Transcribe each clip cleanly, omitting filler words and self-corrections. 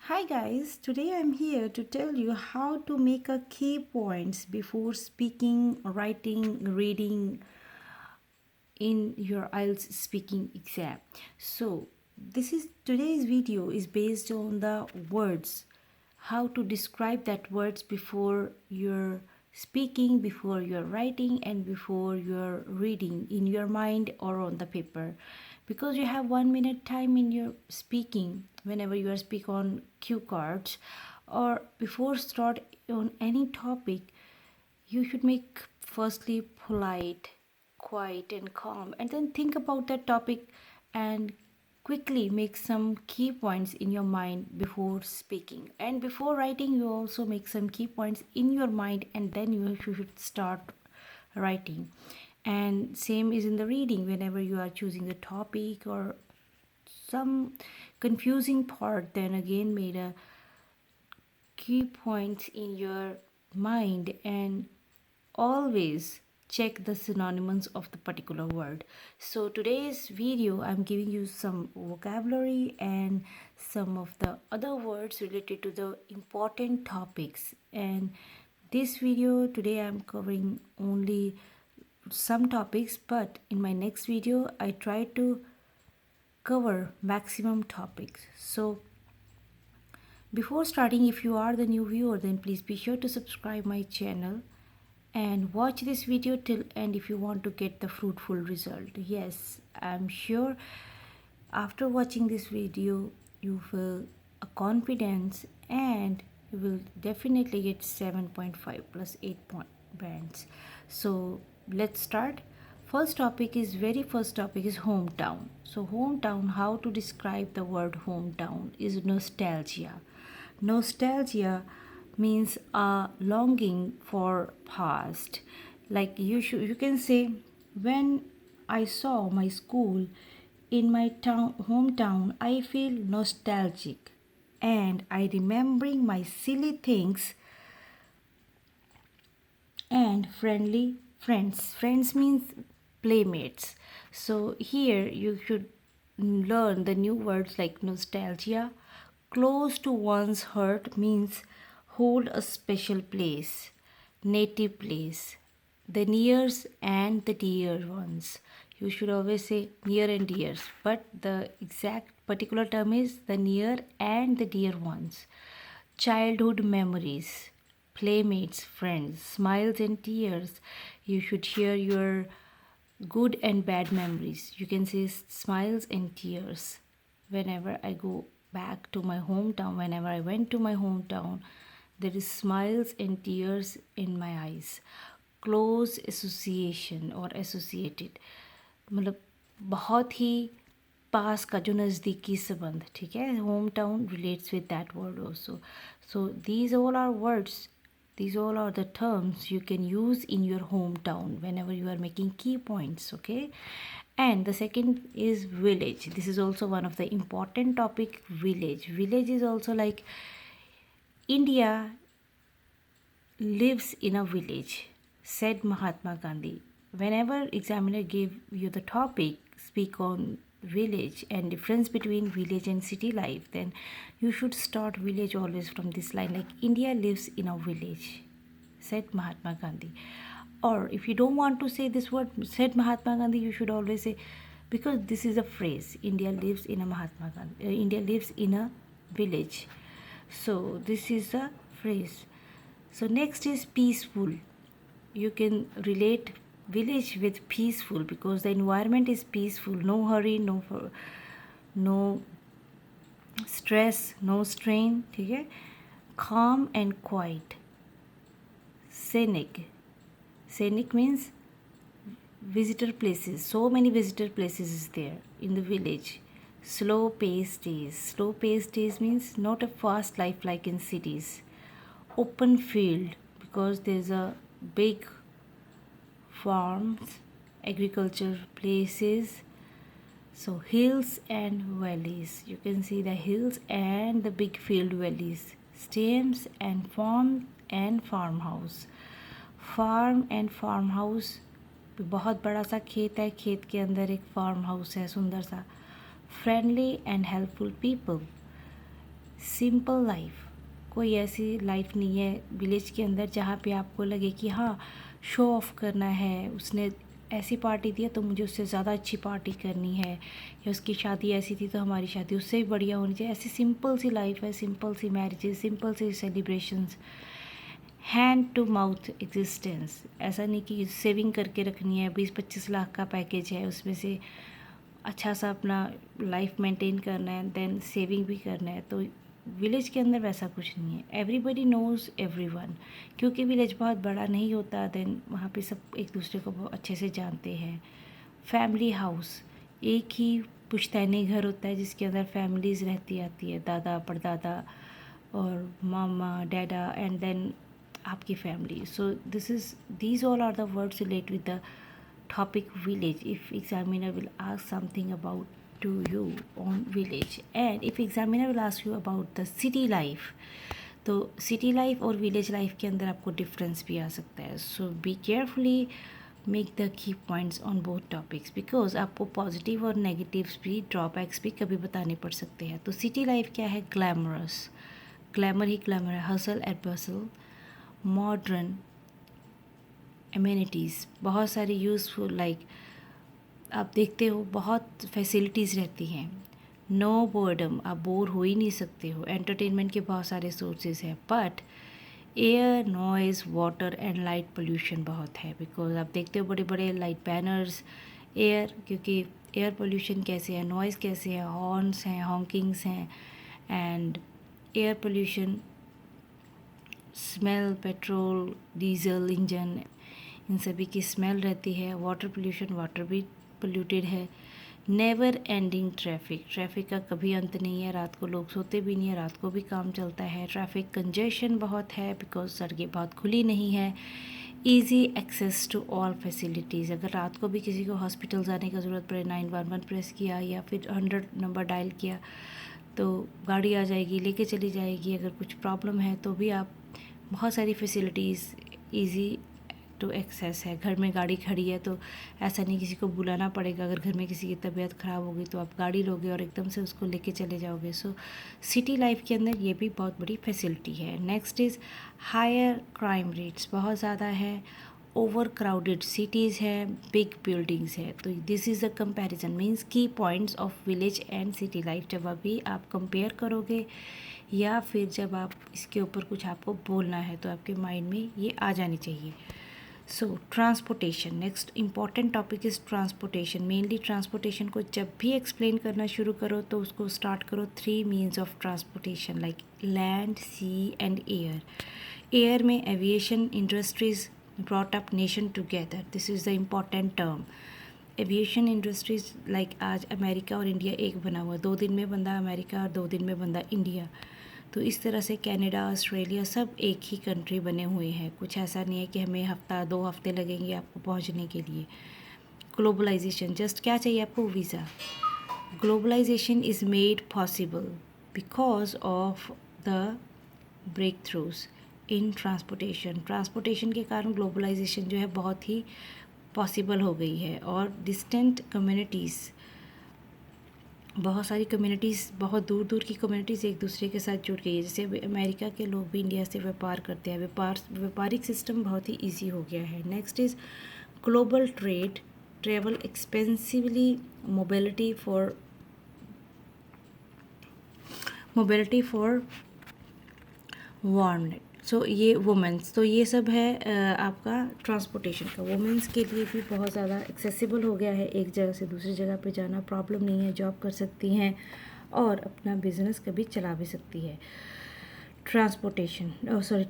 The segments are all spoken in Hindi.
Hi guys, today I'm here to tell you how to make a key points before speaking, writing, reading in your IELTS speaking exam. So, today's video is based on the words, how to describe that words before you're speaking, before you're writing, and before you're reading in your mind or on the paper. Because you have 1 minute time in your speaking whenever you are speak on cue cards or before start on any topic, you should make firstly polite, quiet, and calm, and then think about that topic and quickly make some key points in your mind before speaking. And before writing, you also make some key points in your mind, and then you should start writing. And same is in the reading whenever you are choosing the topic or some confusing part, then again made a key points in your mind and always check the synonyms of the particular word. So today's video I'm giving you some vocabulary and some of the other words related to the important topics. And this video today I'm covering only some topics, but in my next video I try to cover maximum topics. So before starting, if you are the new viewer, then please be sure to subscribe my channel and watch this video till end if you want to get the fruitful result. Yes, I'm sure after watching this video you feel a confidence and you will definitely get 7.5 plus 8 point bands. So let's start. First topic is hometown. So hometown, how to describe the word hometown is nostalgia. Nostalgia means a longing for past. Like you can say, when I saw my school in my hometown, I feel nostalgic and I remembering my silly things and friendly friends. Friends means playmates. So here you should learn the new words like nostalgia. Close to one's heart means hold a special place, native place, the nears and the dear ones. You should always say near and dears, but the exact particular term is the near and the dear ones. Childhood memories, playmates, friends, smiles and tears. You should share your good and bad memories. You can say smiles and tears. Whenever I go back to my hometown, whenever I went to my hometown, there is smiles and tears in my eyes. Close association or associated, मतलब बहुत ही पास का जो नज़दीकी संबंध, ठीक है. Home town relates with that word also. So these all are words, these all are the terms you can use in your hometown whenever you are making key points, okay. And the second is village. This is also one of the important topic. Village is also like India lives in a village, said Mahatma Gandhi. Whenever examiner gave you the topic, speak on village and difference between village and city life, then you should start village always from this line, like India lives in a village, said Mahatma Gandhi. Or if you don't want to say this word, said Mahatma Gandhi, you should always say, because this is a phrase, India lives in a Mahatma Gandhi, India lives in a village. So this is a phrase. So next is peaceful. You can relate village with peaceful because the environment is peaceful. No hurry, no stress, no strain. ठीक है. Calm and quiet. Scenic means visitor places. So many visitor places is there in the village. Slow paced days means not a fast life like in cities. Open field, because there's a big farms, agriculture places. So hills and valleys, you can see the hills and the big field valleys. Stems and farmhouse. Farm and farm house, बहुत बड़ा सा खेत है, खेत के अंदर एक फार्म हाउस है सुंदर सा. Friendly and helpful people, simple life, कोई ऐसी लाइफ नहीं है विलेज के अंदर जहाँ पे आपको लगे कि हाँ शो ऑफ करना है, उसने ऐसी पार्टी दी है तो मुझे उससे ज़्यादा अच्छी पार्टी करनी है, या उसकी शादी ऐसी थी तो हमारी शादी उससे भी बढ़िया होनी चाहिए। ऐसी सिंपल सी लाइफ है, सिंपल सी मैरिजेस, सिंपल सी celebrations, hand to mouth existence. ऐसा नहीं कि सेविंग करके रखनी है, 20-25 लाख का पैकेज है, उसमें से अच्छा सा अपना लाइफ मेंटेन करना है, देन सेविंग भी करना है। तो विलेज के अंदर वैसा कुछ नहीं है। एवरीबडी नोज़ एवरीवन, क्योंकि विलेज बहुत बड़ा नहीं होता, देन वहाँ पे सब एक दूसरे को बहुत अच्छे से जानते हैं। फैमिली हाउस, एक ही पुश्तैनी घर होता है जिसके अंदर फैमिलीज़ रहती आती है, दादा परदादा और मामा डैडा एंड देन आपकी family. So these all are the words relate with the topic village. If examiner will ask something about to you on village, and if examiner will ask you about the city life, तो सिटी लाइफ और विलेज लाइफ के अंदर आपको डिफरेंस भी आ सकता है। So be carefully make the key points on both topics, because आपको पॉजिटिव और नेगेटिव्स भी, ड्रॉबैक्स भी कभी बताने पड़ सकते हैं। तो सिटी लाइफ क्या है? ग्लैमरस, ग्लैमर ही ग्लैमर है, हसल एट बसल, मॉडर्न, एमेनिटीज़ बहुत सारी यूज़फुल, लाइक आप देखते हो बहुत फैसिलिटीज़ रहती हैं, नो बोर्डम, आप बोर हो ही नहीं सकते हो, एंटरटेनमेंट के बहुत सारे सोर्सेज हैं। But air, noise, water and light pollution बहुत है, बिकॉज आप देखते हो बड़े बड़े लाइट बैनर्स, एयर, क्योंकि एयर पोल्यूशन कैसे है, नॉइज़ कैसे है, हॉर्न्स हैं, हॉकिंग्स हैं, and air pollution, smell, petrol diesel engine, इन सभी की स्मेल रहती है। वाटर पोल्यूशन, वाटर भी पोल्यूटेड है। नेवर एंडिंग ट्रैफिक, ट्रैफिक का कभी अंत नहीं है, रात को लोग सोते भी नहीं है, रात को भी काम चलता है। ट्रैफिक कंजेशन बहुत है, बिकॉज सड़कें बहुत खुली नहीं है। Easy access to all facilities, अगर रात को भी किसी को हॉस्पिटल जाने का ज़रूरत पड़े, 911 प्रेस किया या फिर 100 नंबर डायल किया तो गाड़ी आ जाएगी, लेके चली जाएगी। अगर कुछ प्रॉब्लम है तो भी आप, बहुत सारी फैसिलिटीज़ ईजी टू एक्सेस है। घर में गाड़ी खड़ी है तो ऐसा नहीं किसी को बुलाना पड़ेगा, अगर घर में किसी की तबीयत ख़राब होगी तो आप गाड़ी लोगे और एकदम से उसको लेके चले जाओगे। सो सिटी लाइफ के अंदर ये भी बहुत बड़ी फैसिलिटी है। Next is higher crime rates, बहुत ज़्यादा है। ओवर क्राउडेड सिटीज़ है, बिग बिल्डिंग्स है। तो this is the comparison, means key points of village and city life. जब अभी आप कंपेयर करोगे या फिर जब आप इसके ऊपर कुछ आपको बोलना है तो आपके माइंड में ये आ जानी चाहिए। So transportation, next important topic is transportation. Mainly transportation को जब भी एक्सप्लेन करना शुरू करो तो उसको स्टार्ट करो 3 means of transportation, like land, sea and air. Air में aviation industries brought up nation together, this is the important term. Aviation industries, like आज अमेरिका और इंडिया एक बना हुआ, 2 दिन में बंदा अमेरिका और 2 दिन में बंदा इंडिया। तो इस तरह से कनाडा, ऑस्ट्रेलिया सब एक ही कंट्री बने हुए हैं। कुछ ऐसा नहीं है कि हमें हफ्ता 2 हफ्ते लगेंगे आपको पहुंचने के लिए। ग्लोबलाइजेशन, जस्ट क्या चाहिए आपको? Visa. Globalization is made possible because of the breakthroughs in transportation. Transportation के कारण ग्लोबलाइजेशन जो है बहुत ही पॉसिबल हो गई है। और डिस्टेंट कम्युनिटीज़, बहुत सारी कम्युनिटीज़, बहुत दूर दूर की कम्युनिटीज़ एक दूसरे के साथ जुड़ गई है। जैसे अमेरिका के लोग भी इंडिया से व्यापार करते हैं, व्यापारिक सिस्टम बहुत ही इजी हो गया है। Next is global trade, travel expensively, mobility for warn. So ये वुमेंस, तो ये सब है आपका ट्रांसपोर्टेशन का। वुमेंस के लिए भी बहुत ज़्यादा एक्सेसिबल हो गया है, एक जगह से दूसरी जगह पे जाना प्रॉब्लम नहीं है, जॉब कर सकती हैं और अपना बिजनेस कभी चला भी सकती है। ट्रांसपोर्टेशन,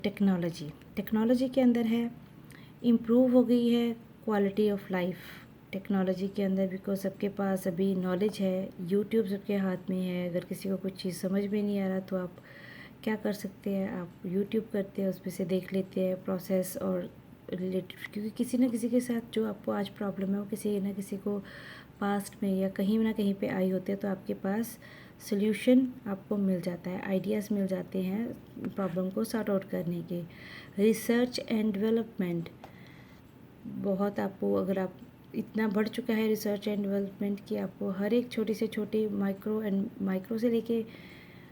टेक्नोलॉजी, टेक्नोलॉजी के अंदर है इम्प्रूव हो गई है क्वालिटी ऑफ लाइफ टेक्नोलॉजी के अंदर, बिकॉज सबके पास अभी नॉलेज है, यूट्यूब सबके हाथ में है। अगर किसी को कुछ चीज़ समझ में नहीं आ रहा तो आप क्या कर सकते हैं, आप यूट्यूब करते हैं, उसमें से देख लेते हैं प्रोसेस और रिलेटेड, क्योंकि किसी न किसी के साथ जो आपको आज प्रॉब्लम है वो किसी न किसी को पास्ट में या कहीं ना कहीं पे आई होते हैं, तो आपके पास सोल्यूशन आपको मिल जाता है, आइडियाज़ मिल जाते हैं प्रॉब्लम को सॉर्ट आउट करने के। रिसर्च एंड डेवलपमेंट, बहुत आपको, अगर आप इतना बढ़ चुका है रिसर्च एंड डेवलपमेंट कि आपको हर एक छोटी से छोटी माइक्रो से लेके